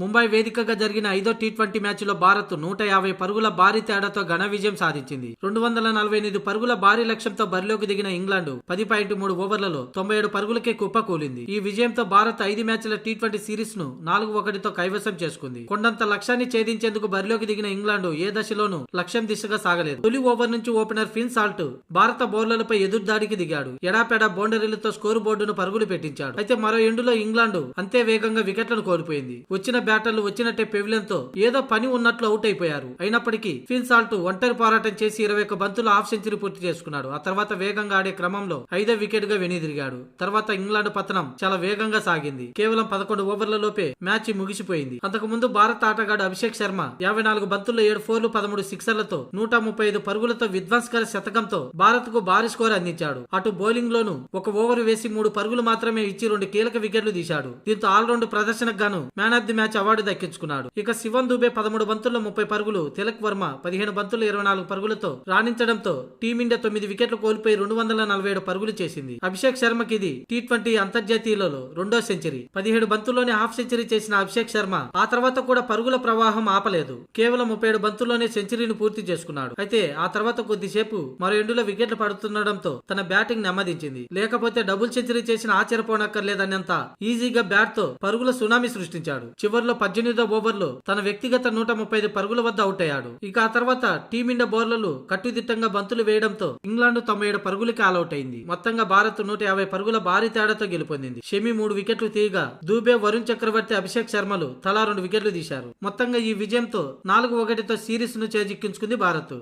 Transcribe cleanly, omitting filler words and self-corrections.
ముంబై వేదికగా జరిగిన 5వ టీ20 మ్యాచ్ లో భారత్ 150 పరుగుల భారీ తేడాతో ఘన విజయం సాధించింది. 248 పరుగుల భారీ లక్ష్యంతో బరిలోకి దిగిన ఇంగ్లాండ్ 10.3 ఓవర్లలో 97 పరుగులకే కుప్పకూలింది. ఈ విజయంతో భారత్ 5 మ్యాచ్ల టీ20 సిరీస్ ను 4-1తో కైవసం చేసుకుంది. కొండంత లక్ష్యాన్ని ఛేదించేందుకు బరిలోకి దిగిన ఇంగ్లాండ్ ఏ దశలోనూ లక్ష్యం దిశగా సాగలేదు. తొలి ఓవర్ నుంచి ఓపెనర్ ఫిన్ సాల్ట్ భారత బౌలర్లపై ఎదురుదాడికి దిగాడు. ఎడాపెడా బౌండరీలతో స్కోరు బోర్డును పరుగులు పెట్టించాడు. అయితే మరో ఎండులో ఇంగ్లాండ్ అంతే వేగంగా వికెట్లను కోల్పోయింది. వచ్చిన బ్యాటర్లు వచ్చినట్టే పెవిలియన్ తో ఏదో పని ఉన్నట్లు అవుట్ అయిపోయారు. అయినప్పటికీ ఫిన్ సాల్ట్ ఒంటరి పోరాటం చేసి 21 బంతులు హాఫ్ సెంచరీ పూర్తి చేసుకున్నాడు. ఆ తర్వాత వేగంగా ఆడే క్రమంలో 5వ వికెట్ గా వెనుదిరిగాడు. తర్వాత ఇంగ్లాండ్ పతనం చాలా వేగంగా సాగింది. కేవలం 11 ఓవర్లలోపే మ్యాచ్ ముగిసిపోయింది. అంతకుముందు భారత ఆటగాడు అభిషేక్ శర్మ 54 బంతుల్లో 7 ఫోర్లు 13 సిక్సర్లతో 135 పరుగులతో విధ్వంసకర శతకంతో భారత్ కు భారీ స్కోర్ అందించాడు. అటు బౌలింగ్ లోను ఒక ఓవర్ వేసి 3 పరుగులు మాత్రమే ఇచ్చి 2 కీలక వికెట్లు తీశాడు. దీంతో ఆల్రౌండ్ ప్రదర్శనకు గాను man of the match award దక్కించుకున్నాడు. ఇక శివన్ దుబే 13 బంతుల్లో 30 పరుగులు, తిలక్ వర్మ 15 బంతుల్లో 24 పరుగులతో రాణించడంతో టీమిండియా 9 వికెట్లు కోల్పోయి 247 పరుగులు చేసింది. అభిషేక్ శర్మకి ఇది టీ20 అంతర్జాతీయాలలో 2వ సెంచరీ. 17 బంతుల్లోనే హాఫ్ సెంచరీ చేసిన అభిషేక్ శర్మ ఆ తర్వాత కూడా పరుగుల ప్రవాహం ఆపలేదు. కేవలం 37 బంతుల్లోనే సెంచరీని పూర్తి చేసుకున్నాడు. అయితే ఆ తర్వాత కొద్దిసేపు మరో ఎండులో వికెట్లు పడుతుండడంతో తన బ్యాటింగ్ నెమ్మదించింది. లేకపోతే డబుల్ సెంచరీ చేసిన ఆశ్చర్యపోనక్కర్లేదన్నంత ఈజీగా బ్యాట్ తో పరుగుల సునామీ సృష్టించాడు. చివర్లో 18వ ఓవర్లో తన వ్యక్తిగత 135 పరుగుల వద్ద అవుట్ అయ్యాడు. ఇక ఆ తర్వాత టీమిండియా బౌలర్లు కట్టుదిట్టంగా బంతులు వేయడంతో ఇంగ్లాండ్ 97 పరుగులకి ఆల్అౌట్ అయింది. మొత్తంగా భారత్ 150 పరుగుల భారీ తేడాతో గెలుపొందింది. షమి 3 వికెట్లు తీయగా దూబే, వరుణ్ చక్రవర్తి, అభిషేక్ శర్మలు తలా 2 వికెట్లు తీశారు. మొత్తంగా ఈ విజయంతో 4-1తో సిరీస్ ను చేజిక్కించుకుంది భారత్.